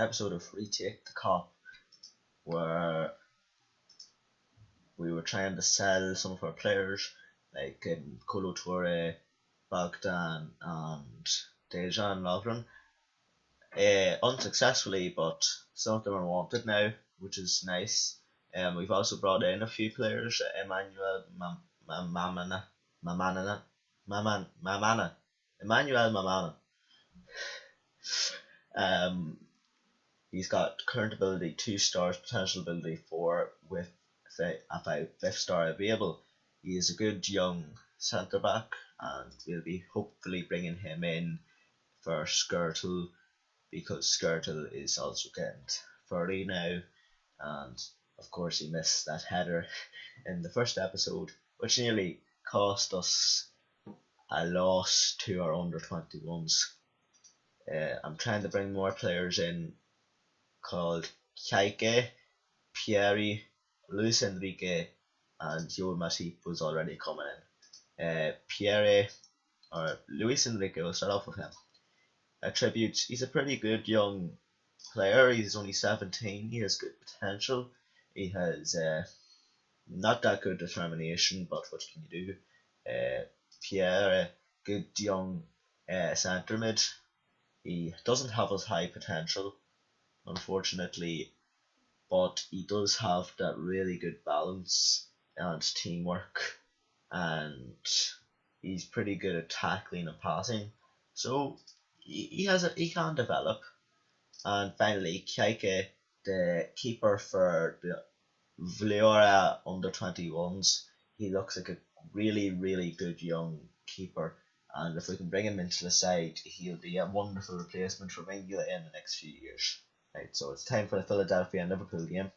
episode of Retake the Cop where we were trying to sell some of our players like Kolo Toure, Bogdan and Dejan Lovren unsuccessfully, but some of them are wanted now, which is nice. We've also brought in a few players, Emmanuel Mamana. He's got current ability 2 stars, potential ability 4 with a 5th star available. He is a good young centre back, and we'll be hopefully bringing him in for Skirtle, because Skirtle is also getting 30 now, and of course he missed that header in the first episode, which nearly cost us a loss to our under 21s. I'm trying to bring more players in called Kike, Pierre, Luis Enrique, and Joel Matip was already coming in. Luis Enrique, we'll start off with him. Attributes: he's a pretty good young player. He's only 17. He has good potential. He has not that good determination, but what can you do? Pierre, good young centre mid. He doesn't have as high potential, unfortunately, but he does have that really good balance and teamwork, and he's pretty good at tackling and passing. So he can develop. And finally, Kike, the keeper for the Vleora under 21s. He looks like a really good young keeper, and if we can bring him into the side, he'll be a wonderful replacement for Mingula in the next few years. Right, so it's time for the Philadelphia and Liverpool game.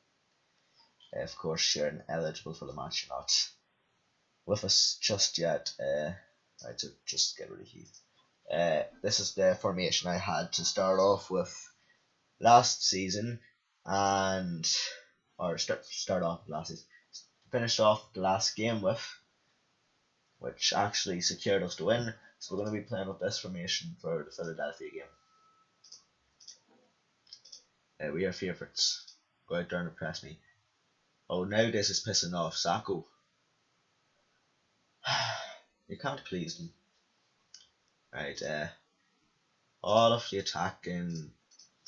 Of course, you're ineligible for the match. You're not with us just yet. Right, so just get rid of Heath. This is the formation I had to start off with last season, finished off the last game with, which actually secured us to win. So we're going to be playing with this formation for the Philadelphia game. We are favourites. Go out there and impress me. Oh, now this is pissing off Sacco. You can't please them. Right, all of the attacking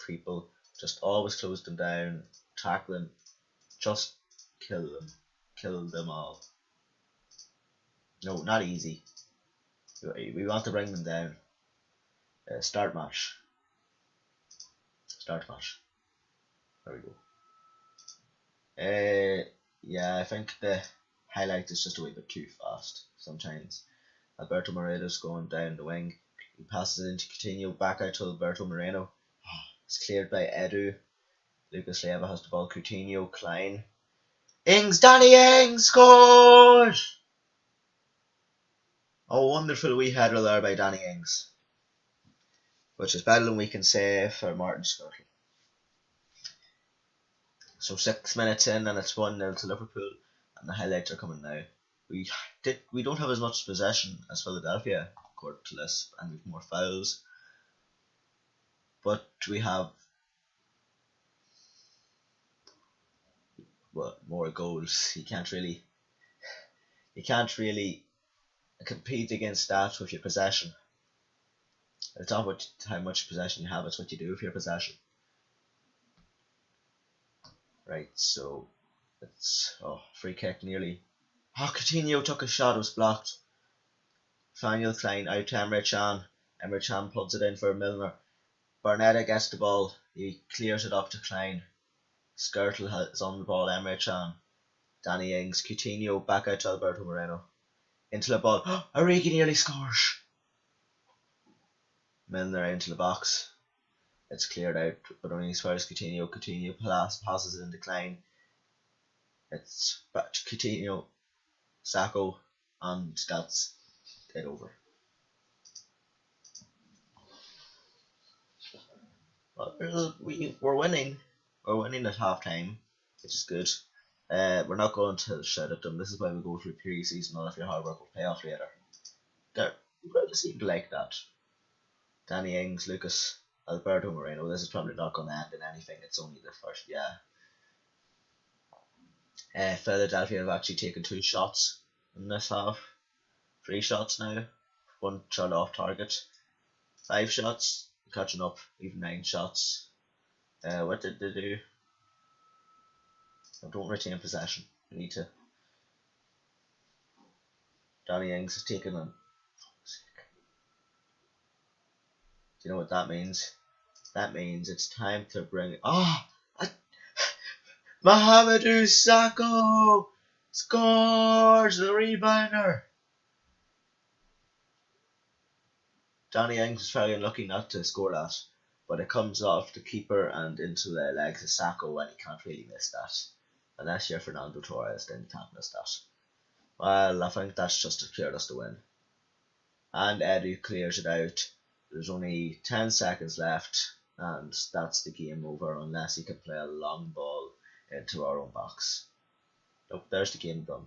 people, just always close them down, tackle them, just kill them all. No, not easy. We want to bring them down. Start match. There we go. Yeah, I think the highlight is just a wee bit too fast sometimes. Alberto Moreno's going down the wing. He passes it into Coutinho, back out to Alberto Moreno. It's cleared by Edu. Lucas Leiva has the ball. Coutinho, Klein. Danny Ings scores! A wonderful wee header there by Danny Ings, which is better than we can say for Martin Skirtle. So 6 minutes in and it's 1-0 to Liverpool, and the highlights are coming now. We don't have as much possession as Philadelphia, according to this, and we've more fouls, but we have more goals. You can't really compete against that with your possession. It's not what how much possession you have, it's what you do with your possession. Right, so it's free kick nearly. Coutinho took a shot, it was blocked. Daniel Klein out to Emre Can. Emre Can plugs it in for Milner. Barnetta gets the ball, he clears it up to Klein. Skirtle is on the ball, Emre Can. Danny Ings, Coutinho back out to Alberto Moreno. Into the ball, Origi nearly scores. Milner into the box. It's cleared out, but only as far as Coutinho. Coutinho passes it into Klein. It's back to Coutinho, Sacco, and that's it over. Well, we're winning. We're winning at half time, which is good. We're not going to shout at them. This is why we go through pre-season. All of your hard work will pay off later. They really seem to like that. Danny Ings, Lucas, Alberto Moreno. This is probably not going to end in anything. It's only the first, yeah. Philadelphia have actually taken 2 shots in this half. 3 shots now. 1 shot off target. 5 shots. Catching up. Even 9 shots. What did they do? I don't retain possession. We need to. Danny Ings has taken them. Do you know what that means? That means it's time to bring. Mohamedou Sakho scores the rebounder. Danny Ings was very unlucky not to score that, but it comes off the keeper and into the legs of Sakho, and he can't really miss that. Unless you're Fernando Torres, then you can't miss that. Well, I think that's just to clear us the win. And Eddie clears it out. There's only 10 seconds left, and that's the game over unless he can play a long ball into our own box. Nope, there's the game done.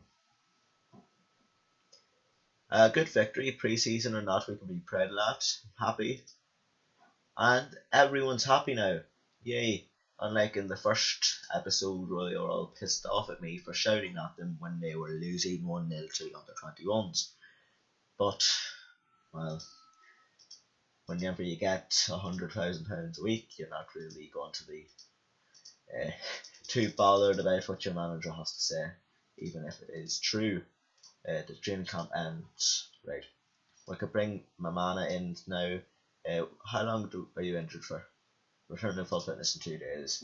Good victory, pre-season or not, we can be proud of that. Happy. And everyone's happy now. Yay. Unlike in the first episode where they were all pissed off at me for shouting at them when they were losing 1-0 to the under-21s. But, well, whenever you get £100,000 a week, you're not really going to be too bothered about what your manager has to say, even if it is true. The training camp ends. Right. We could bring Mamana in now. How long are you injured for? Return to full fitness in 2 days.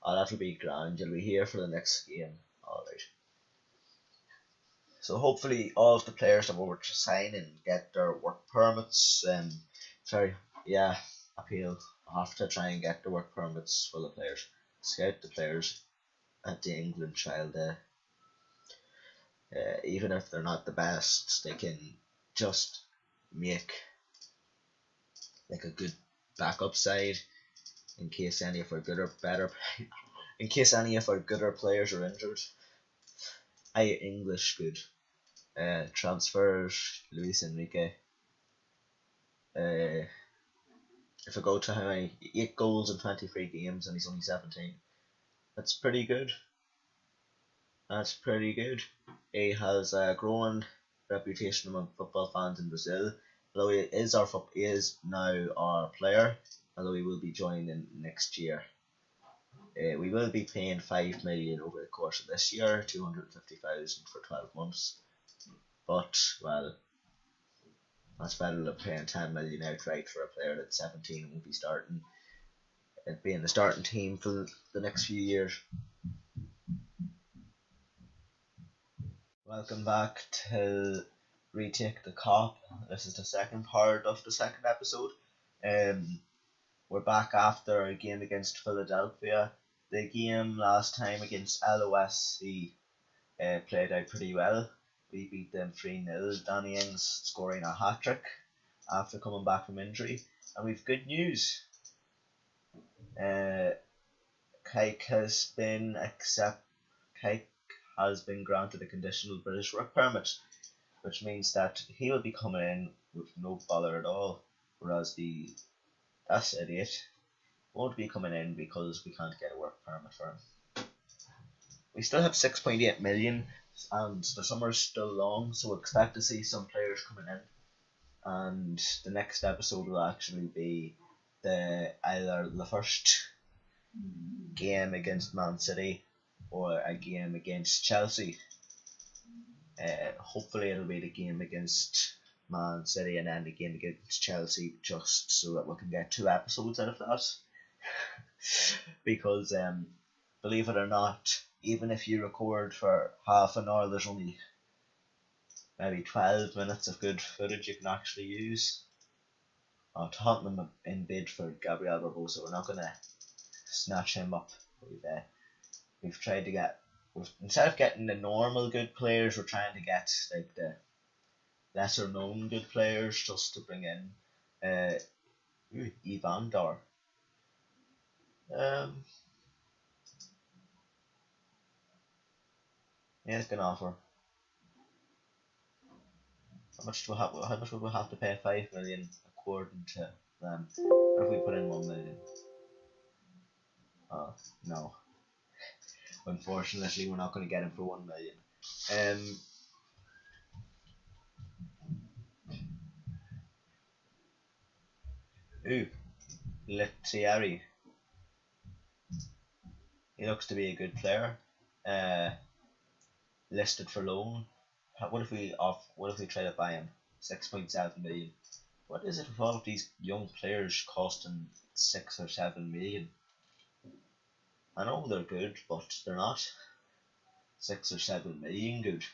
Oh, that'll be grand. You'll be here for the next game. Alright. So hopefully all of the players that were to sign and get their work permits. Appeal. I'll have to try and get the work permits for the players. Scout the players at the England trial day. Even if they're not the best, they can just make like a good backup side in case any of our gooder players are injured. English good. Transfers Luis Enrique. If I go to how many 8 goals in 23 games and he's only 17. That's pretty good. He has a growing reputation among football fans in Brazil. Although he is now our player, although he will be joining next year. We will be paying 5 million over the course of this year, 250,000 for 12 months. But well, that's better than paying 10 million outright for a player that's 17 and won't be starting. It'd be in the starting team for the next few years. Welcome back to Retake the Cop. This is the second part of the second episode. We're back after a game against Philadelphia. The game last time against LOSC played out pretty well. We beat them 3-0. Danny Ings scoring a hat-trick after coming back from injury. And we've good news. Kike has been granted a conditional British work permit, which means that he will be coming in with no bother at all, whereas that's idiot won't be coming in because we can't get a work permit for him. We still have 6.8 million and the summer's still long, so we'll expect to see some players coming in, and the next episode will actually be either the first game against Man City or a game against Chelsea. Hopefully it'll be the game against Man City and then the game against Chelsea, just so that we can get 2 episodes out of that. Because believe it or not, even if you record for half an hour, there's only maybe 12 minutes of good footage you can actually use. Tottenham in bid for Gabriel Barbosa. We're not going to snatch him up. We've tried to get, instead of getting the normal good players, we're trying to get like the lesser known good players just to bring in Ivan Dar. Yeah, it's gonna offer. How much would we have to pay? 5 million according to What if we put in 1 million? No. Unfortunately, we're not going to get him for 1 million. Ooh, Lettieri. He looks to be a good player. Listed for loan. What if we try to buy him? 6.7 million. What is it with all of these young players costing 6 or 7 million? I know they're good, but they're not 6 or 7 million good.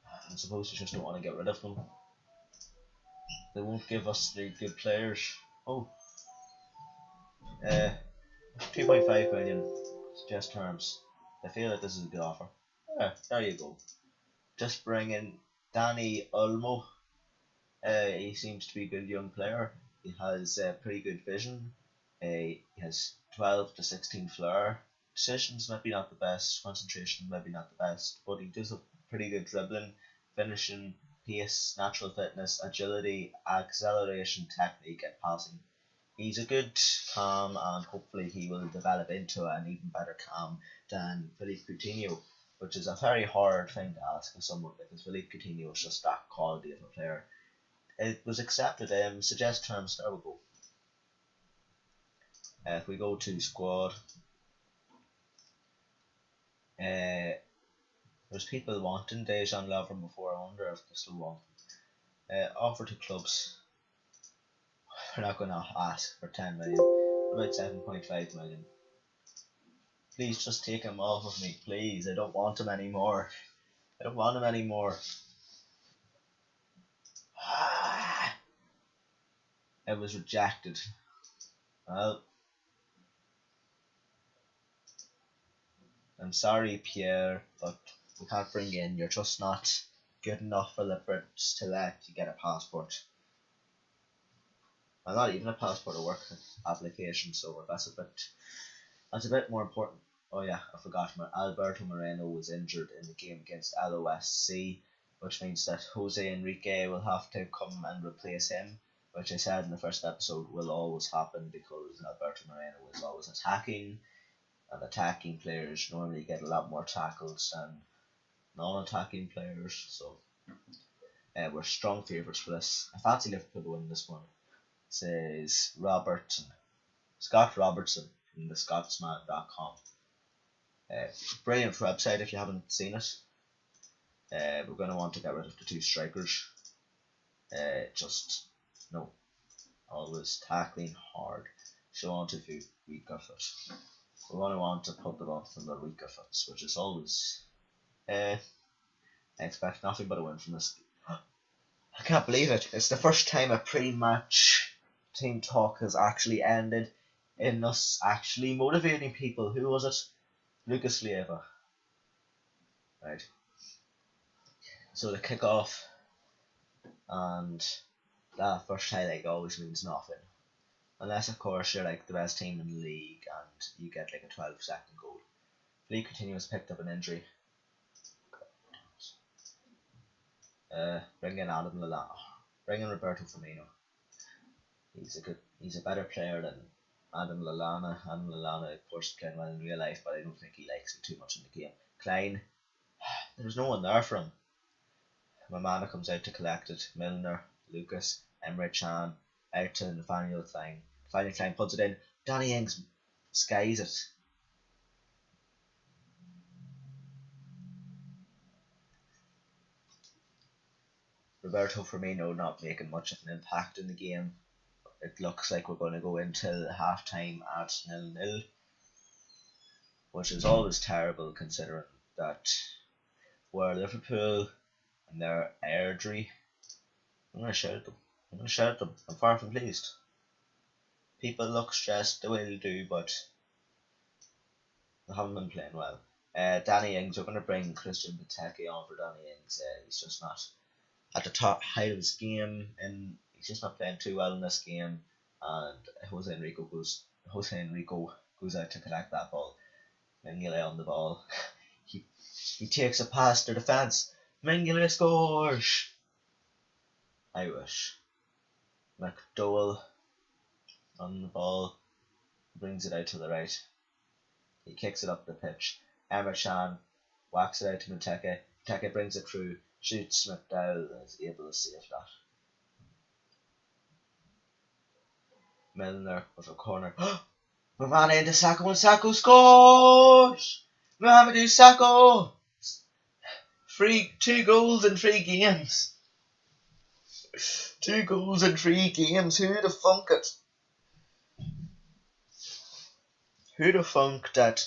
I suppose we just don't want to get rid of them. They won't give us the good players. Oh, 2.5 million. Suggest terms. I feel that this is a good offer. Yeah, there you go. Just bring in Danny Olmo. He seems to be a good young player. He has pretty good vision. He has 12 to 16 flair. Decisions maybe not the best. Concentration maybe not the best. But he does a pretty good dribbling, finishing, pace, natural fitness, agility, acceleration, technique, and passing. He's a good cam, and hopefully he will develop into an even better cam than Philippe Coutinho, which is a very hard thing to ask of someone because Philippe Coutinho is just that quality of a player. It was accepted. Suggest terms. There we go. If we go to squad, there's people wanting Dejan Lovren before. I wonder if they still want them. Offer to clubs. We're not going to ask for 10 million. What about 7.5 million? Please just take him off of me, please. I don't want him anymore. I don't want him anymore. It was rejected. Well, I'm sorry, Pierre, but we can't bring you in. You're just not good enough for the Brits to let you get a passport. Well, not even a passport, a work application, so that's a bit more important. Oh yeah, I forgot. Alberto Moreno was injured in the game against LOSC, which means that Jose Enrique will have to come and replace him, which I said in the first episode will always happen because Alberto Moreno is always attacking, and attacking players normally get a lot more tackles than non-attacking players, so we're strong favourites for this. I fancy Liverpool to win this one. It says Scott Robertson from the Scotsman.com. Brilliant website if you haven't seen it. We're going to want to get rid of the two strikers. Always tackling hard. Show on to weaker foot. We're going to want to put them on from the weaker foots, which is always. I expect nothing but a win from this. I can't believe it. It's the first time a pre-match team talk has actually ended in us actually motivating people. Who was it? Lucas Leiva. Right. So the kick off and that first highlight always means nothing. Unless of course you're like the best team in the league and you get like a 12-second goal. Philippe Coutinho has picked up an injury. Bring in Adam Lallana. Bring in Roberto Firmino. He's a better player than Adam Lallana. Adam Lallana, of course, playing well in real life, but I don't think he likes it too much in the game. Klein, there's no one there for him. Mamana comes out to collect it. Milner, Lucas, Emre Can, out to Nathaniel Klein. Nathaniel Klein puts it in. Danny Ings skies it. Roberto Firmino not making much of an impact in the game. It looks like we're going to go until half time at 0-0, which is always terrible considering that we're Liverpool and they're Airdrie. I'm going to shout at them. I'm far from pleased. People look stressed the way they do, but they haven't been playing well. Danny Ings, we're going to bring Christian Benteke on for Danny Ings. He's just not at the top height of his game, and he's just not playing too well in this game. And Jose Enrico goes out to collect that ball. Mengele on the ball. he takes a pass to defence. Mengele scores. I wish. McDowell on the ball, brings it out to the right. He kicks it up the pitch. Emma Chan whacks it out to Mateke. Mateke brings it through, shoots. McDowell is able to save that. Milner with a corner. Mamana into Sacco and Sacco scores! Mamadou Sacco! 2 goals in 3 games. 2 goals in 3 games. Who'd have thunk it? Who'd have thunk that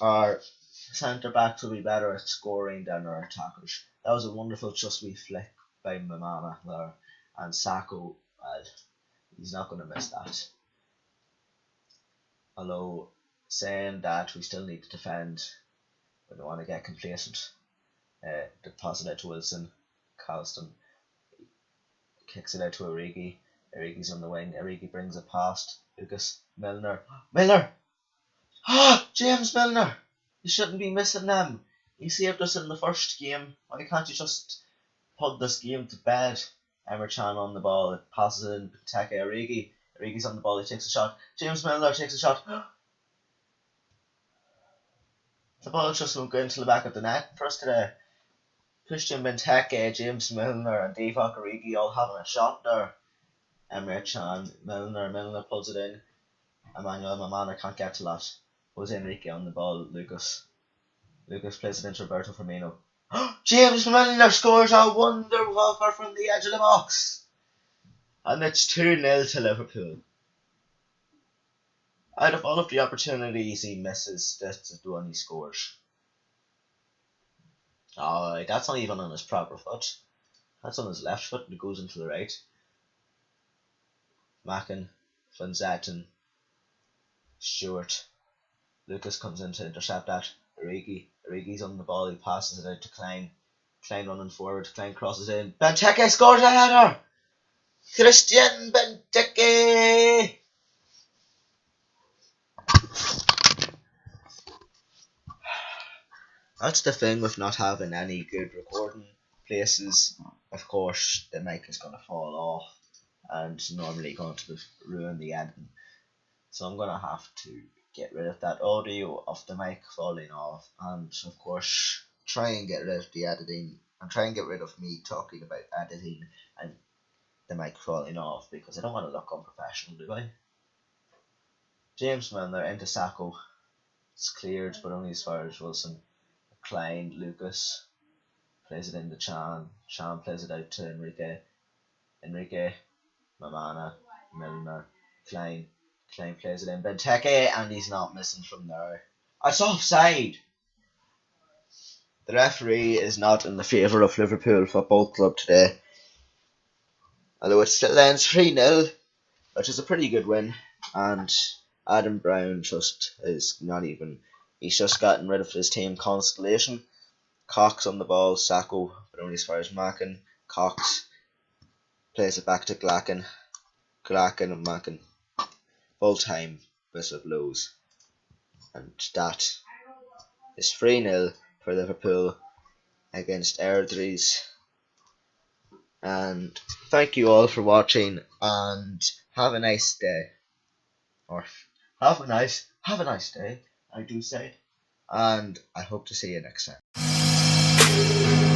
our centre backs will be better at scoring than our attackers? That was a wonderful just wee flick by Mamana there. And Sacco, well, he's not going to miss that. Although, saying that, we still need to defend. We don't want to get complacent. Deposit it to Wilson. Carlston kicks it out to Origi. Origi's on the wing. Origi brings it past Lucas. Milner. James Milner! You shouldn't be missing them. He saved us in the first game. Why can't you just put this game to bed? Emre Can on the ball. It passes it in. Take Origi. Origi's on the ball. He takes a shot. James Milner takes a shot. The ball just won't go into the back of the net for us today. Christian Benteke, James Milner and Divock Origi all having a shot there. Emre Can, Milner pulls it in. Emmanuel Mamana can't get to that. Jose Enrique on the ball. Lucas plays it into Roberto Firmino. James Milner scores a wonder whopper from the edge of the box. And it's 2-0 to Liverpool. Out of all of the opportunities he misses, this is the one he scores. Oh, that's not even on his proper foot. That's on his left foot and it goes into the right. Mackin, Van Zetten, Stewart. Lucas comes in to intercept that. Origi's on the ball, he passes it out to Klein. Klein running forward, Klein crosses in. Benteke scores a header! Christian Benteke! That's the thing with not having any good recording places. Of course, the mic is going to fall off and normally going to ruin the editing. So I'm going to have to get rid of that audio of the mic falling off and of course try and get rid of the editing and try and get rid of me talking about editing and the mic falling off because I don't want to look unprofessional, do I? James Milner into Sacco. It's cleared but only as far as Wilson. Klein, Lucas plays it into Chan. Chan plays it out to Enrique, Mamana, Milner, Klein. Klein plays it in Benteke and he's not missing from there. It's offside! The referee is not in the favour of Liverpool Football Club today. Although it still ends 3-0, which is a pretty good win. And Adam Brown just is not even... He's just gotten rid of his team constellation. Cox on the ball, Sacco, but only as far as Mackin. Cox plays it back to Glacken. Glacken and Mackin. Full time whistle blows. And that is 3-0 for Liverpool against Airdries. And thank you all for watching and have a nice day. Or have a nice day. I do say, and I hope to see you next time.